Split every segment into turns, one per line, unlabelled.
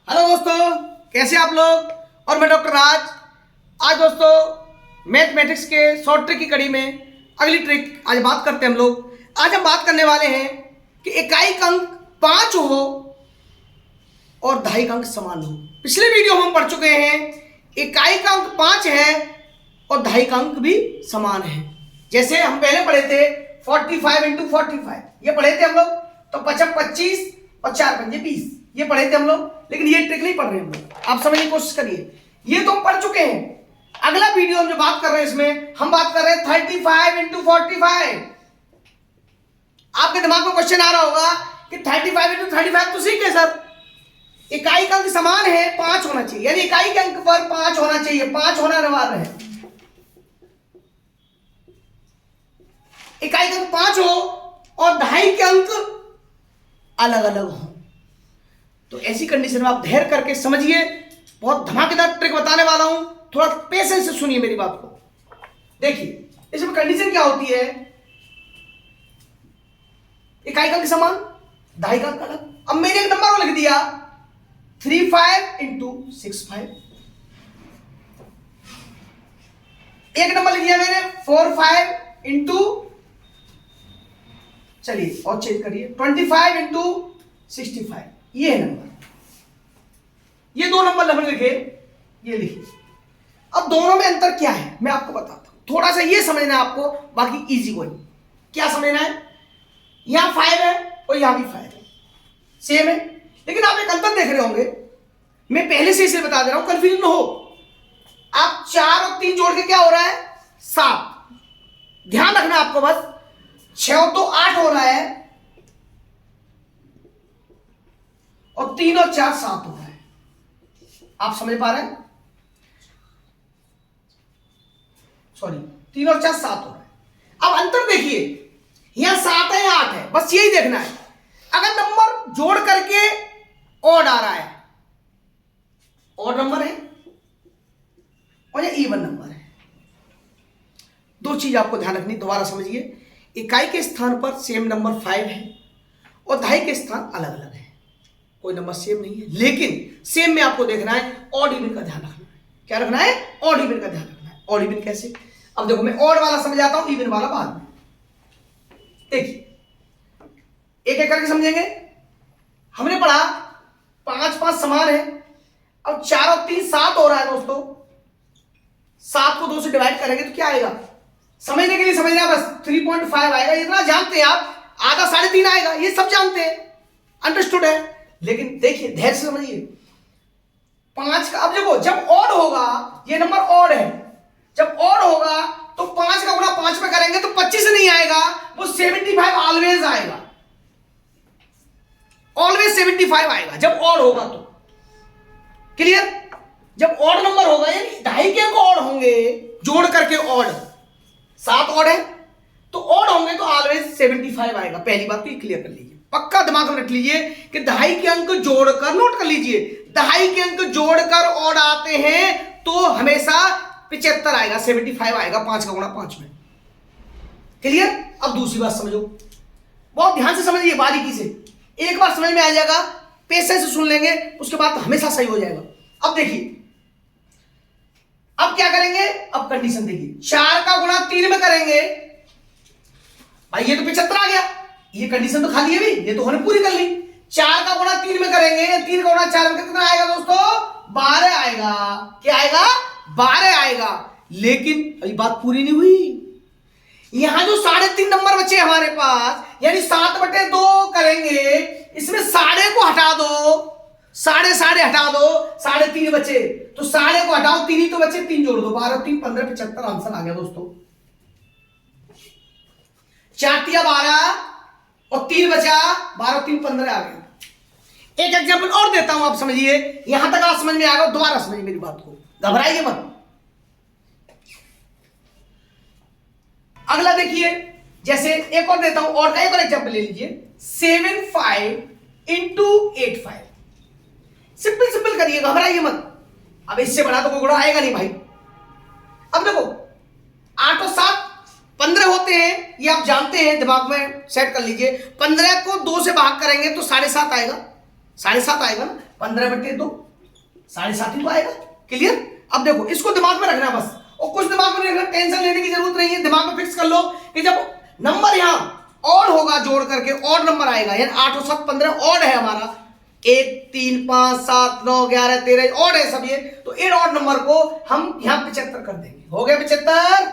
Hello दोस्तों, कैसे आप लोग। और मैं डॉक्टर राज। आज दोस्तों मैथमेटिक्स के शॉर्ट ट्रिक की कड़ी में अगली ट्रिक आज बात करते हैं हम लोग। आज हम बात करने वाले हैं कि इकाई अंक 5 हो और दहाई अंक समान हो। पिछले वीडियो में हम पढ़ चुके हैं इकाई का अंक 5 है और दहाई अंक भी समान है। जैसे हम पहले पढ़े थे 45 इंटू 45, ये पढ़े थे हम लोग। तो 25 और 4 पंजे 20, ये पढ़े थे हम लोग। लेकिन ये ट्रिक नहीं पढ़ रहे हम लोग, आप समझने की कोशिश करिए। ये तो हम पढ़ चुके हैं। अगला वीडियो हम जो बात कर रहे हैं इसमें हम बात कर रहे हैं 35 इंटू 45। आपके दिमाग में क्वेश्चन आ रहा होगा कि 35 इंटू 35 तो सीखे सर, इकाई का अंक समान है, 5 होना चाहिए, यानी इकाई के अंक पर 5 होना चाहिए, 5 होना अनिवार्य है। इकाई का अंक 5 हो और दहाई के अंक अलग अलग हो। तो ऐसी कंडीशन में आप धैर्य करके समझिए, बहुत धमाकेदार ट्रिक बताने वाला हूं। थोड़ा पेशेंस से सुनिए मेरी बात को। देखिए इसमें कंडीशन क्या होती है, इकाई का अंक समान, दहाई का अंक अलग। अब मैंने एक नंबर लिख दिया 35 इंटू 65, एक नंबर लिख दिया मैंने 45 इंटू, चलिए और चेंज करिए 25 इंटू 65, ये है नंबर। ये दो नंबर हमने लिखे, ये लिखिए। अब दोनों में अंतर क्या है मैं आपको बताता हूं। थोड़ा सा ये समझना है आपको, बाकी इजी कोई। क्या समझना है, यहां 5 है और यहां भी 5 है, सेम है। लेकिन आप एक अंतर देख रहे होंगे, मैं पहले से इसे बता दे रहा हूं, कंफ्यूजन हो। आप 4 और 3 जोड़ के क्या हो रहा है, 7। ध्यान रखना आपको बस, 6 तो 8 हो रहा है और 3 और 4 7 हो रहा है। आप समझ पा रहे हैं, सॉरी 3 और 4 7 हो रहा है। अब अंतर देखिए, यहां 7 है 8 है, बस यही देखना है। अगर नंबर जोड़ करके ऑड आ रहा है, ऑड नंबर है और ये इवन नंबर है, दो चीज आपको ध्यान रखनी, दोबारा समझिए। इकाई के स्थान पर सेम नंबर 5 है और दहाई के स्थान अलग अलग है, कोई नंबर सेम नहीं है। लेकिन सेम में आपको देखना है, ऑड इवन का ध्यान रखना है। क्या रखना है, ऑड इवन का ध्यान रखना है। ऑड इवन कैसे, अब देखो मैं ऑड वाला समझाता हूं, इवन वाला बाद में। देखिए एक एक करके समझेंगे। हमने पढ़ा 5 5 समान है, अब 4 और 3 7 हो रहा है दोस्तों। 7 को 2 से डिवाइड करेंगे तो क्या आएगा, समझने के लिए समझना बस, 3.5 आएगा। इतना जानते हैं आप, आधा 3.5 आएगा, ये सब जानते हैं, अंडरस्टूड है। लेकिन देखिए धैर्य से समझिए, 5 का, अब देखो जब ऑड होगा, ये नंबर ऑड है, जब ऑड होगा तो 5 का गुणा 5 में करेंगे तो 25 नहीं आएगा, वो 75 ऑलवेज आएगा, ऑलवेज 75 आएगा जब ऑड होगा। तो क्लियर, जब ऑड नंबर होगा यानी दहाई के अंक ऑड होंगे, जोड़ करके ऑड, 7 ऑड है तो ऑड होंगे तो ऑलवेज 75 आएगा। पहली बात तो ये क्लियर कर लीजिए, पक्का दिमाग में रख लीजिए कि दहाई के अंक जोड़कर, नोट कर लीजिए, दहाई के अंक जोड़कर ऑड आते हैं तो हमेशा 75 आएगा, 75 आएगा 5 का गुणा 5 में। क्लियर। अब दूसरी बात समझो, बहुत ध्यान से समझिए, बारीकी से। एक बार समझ में आ जाएगा, पेशेंस से सुन लेंगे, उसके बाद हमेशा सही हो जाएगा। अब देखिए, अब क्या करेंगे, अब कंडीशन देखिए, 4 का गुणा 3 में करेंगे, भाई ये तो 75 आ गया, ये कंडीशन तो खाली है भी, ये तो हमने पूरी कर ली। 4 का गुणा 3 में करेंगे, 3 का गुणा 4 में कितना आएगा दोस्तों, 12 आएगा। क्या आएगा, 12 आएगा। लेकिन अभी बात पूरी नहीं हुई, यहां जो 3.5 नंबर बचे हमारे पास, यानी 7/2 करेंगे, इसमें 1/2 को हटा दो, 1/2 हटा दो, 3.5 बचे, तो 1/2 को हटाओ, 3 ही तो बचे, 3 जोड़ दो, 12 3 15 75 आंसर आ गया दोस्तों। 4 तिया 12 और 3 बचा, 12 3 15 आ गया। एक एग्जांपल और देता हूं, आप समझिए, यहां तक आप समझ में आ गया, दोबारा समझिए मेरी बात को, घबराइए मत। अगला देखिए, जैसे एक और देता हूं, और का एक और एग्जांपल ले लीजिए, 75 इंटू 85। सिंपल सिंपल करिए, घबराइए मत। अब इससे बड़ा तो कोई गुणा आएगा नहीं भाई। अब देखो 8 और 7 15 होते हैं, ये आप जानते हैं, दिमाग में सेट कर लीजिए। 15 को 2 से भाग करेंगे तो 7.5 आएगा, 7.5 आएगा ना। 15/2 7.5 ही तो आएगा। क्लियर? अब देखो इसको दिमाग में रखना बस, और कुछ दिमाग में रखना, टेंशन लेने की जरूरत नहीं है, दिमाग में फिक्स कर लो कि जब नंबर यहां ऑड होगा जोड़ करके ऑड नंबर आएगा, यानी 8 और 7 15 ऑड है हमारा, 1 3 5 7 9 11 13 ऑड है सब ये, तो इन ऑड नंबर को हम यहां 75 कर देंगे। हो गया 75,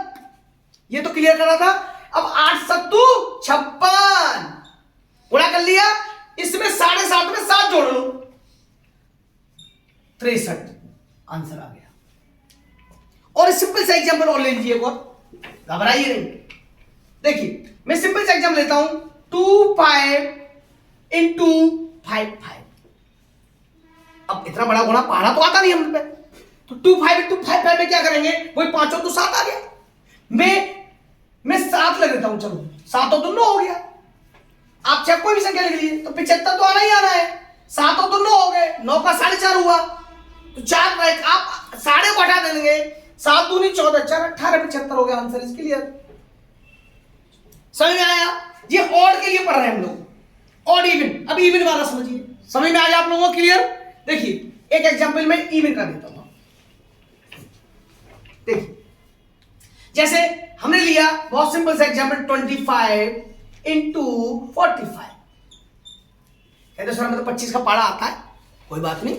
ये तो क्लियर करना था। अब 8 7 56 गुणा कर लिया, इसमें 7.5 में 7 जोड़ लो, 63 आंसर आ गया। और सिंपल सा एग्जांपल और ले लीजिए एक और, घबराइए नहीं। देखिए मैं सिंपल सा एग्जांपल लेता हूं, 2 5 इंटू 5 5। अब इतना बड़ा गुणा पहाड़ा तो आता नहीं हम पे, तो 2 5 इंटू 5 5 में क्या करेंगे, वही 5 और 2 7 आ गया। मैं 7 लग लेता हूं, चलो 7 और 2 9 हो गया। आप चाहे कोई भी संख्या लिख लीजिए, तो 75 तो आना ही आना है। 7 और 2 9 हो गए, 9 का 4.5 हुआ, तो 4 आप 7.5 को हटा देंगे, 7 दूनी 14 4 18 75 हो गया आंसर। इसके लिए समझ में आया? ये ऑड के लिए पढ़ रहे हैं हम लोग, ऑड इवन। अब इवन वाला समझिए, समझ में आ गया आप लोगों को? क्लियर? देखिए एक एग्जांपल में इवन कर देता हूं। देखिए जैसे हमने लिया बहुत सिंपल सा एग्जांपल, 25 इंटू 45। कहते सर मतलब 25 का पारा आता है, कोई बात नहीं।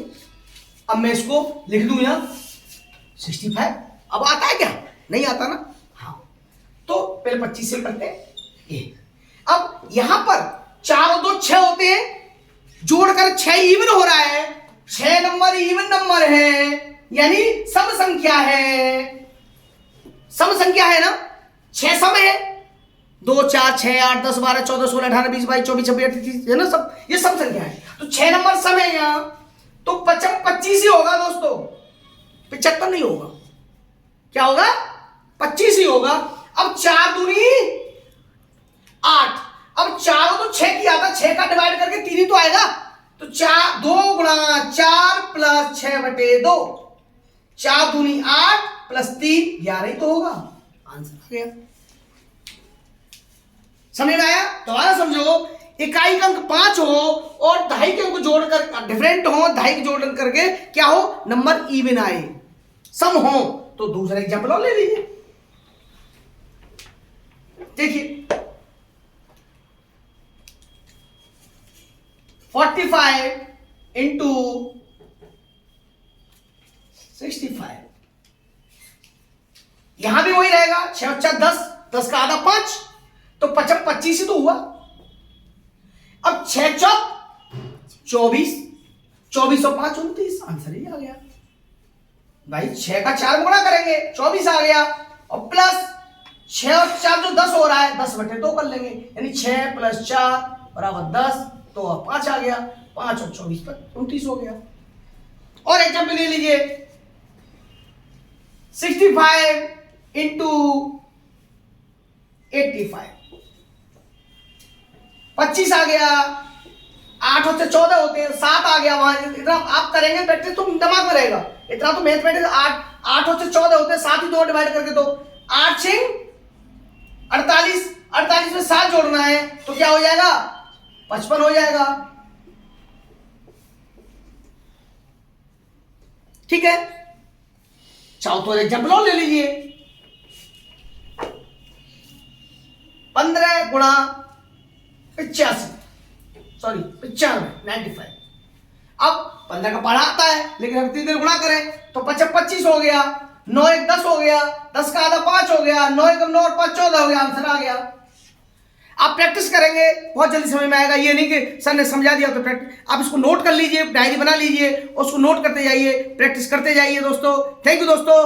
अब मैं इसको लिख दूं यहां 65। अब आता है क्या? नहीं आता ना। हाँ, तो पहले 25 से करते हैं ये। अब यहां पर 4 और 2 6 होते हैं, जोड़कर 6 इवन हो रहा है। 6 नंबर इवन नंबर है, यानी सम संख्या है। सम संख्या है ना, 6 सम है, 2 4 6 8 10 12 14 16 18 20 22 24 26 28 है ना, सब ये सम संख्या है। तो 6 नंबर सम है यहां, तो 25 ही होगा दोस्तों, 75 नहीं होगा। क्या होगा? 25 ही होगा। अब 4 दूनी 8, अब 4 तो 6 की आता, 6 का डिवाइड करके 3 ही तो आएगा, तो 4 2 गुणा 4 प्लस 6/2, 4 दूनी 8 प्लस 3 11 ही तो होगा, आंसर आ गया। समझ में आया? दोबारा समझो, इकाई का अंक 5 हो और दहाई के अंक जोड़कर डिफरेंट हो, दहाई के जोड़ करके क्या हो, नंबर इवन आए, सम हो। तो दूसरा एग्जांपल और ले लीजिए। देखिए 45 इंटू 65, यहां भी वही रहेगा, 6 और 4 10, 10 का आधा 5, तो 25 ही तो हुआ। अब 6 चौक 24, 24 और 5 29, आंसर ही आ गया भाई। 6 का 4 गुणा करेंगे 24 आ गया, और प्लस 6 और 4 जो 10 हो रहा है, 10/2 कर लेंगे, यानी 6 प्लस 4 बराबर 10, तो 5 आ गया, 5 और 24 पर 29 हो गया। और एग्जाम्पल ले लीजिए, 65 इंटू 85, 25 आ गया, 8 होते 14 होते हैं, 7 आ गया वहां। इतना आप करेंगे प्रैक्टिस तो दिमाग में रहेगा, इतना तो मैथमेटिक्स। 8 होते 14 होते हैं, 7 ही 2 डिवाइड करके दो, 8 6 48, 48 में 7 जोड़ना है, तो क्या हो जाएगा, 55 हो जाएगा। ठीक है, चाहो तो एग्जाम्पल और ले लीजिए, 15 गुणा 85, सॉरी 95। अब 15 का पढ़ा आता है, लेकिन हम 3 देर गुणा करें तो 25 हो गया, 9 1 10 हो गया, 10 का आधा 5 हो गया, 9 1 9 और 5 14 हो गया, आंसर आ गया। आप प्रैक्टिस करेंगे बहुत जल्दी समझ में आएगा। ये नहीं कि सर ने समझा दिया तो प्रैक्टिस, आप इसको नोट कर लीजिए, डायरी बना लीजिए, उसको नोट करते जाइए, प्रैक्टिस करते जाइए दोस्तों। थैंक यू दोस्तों।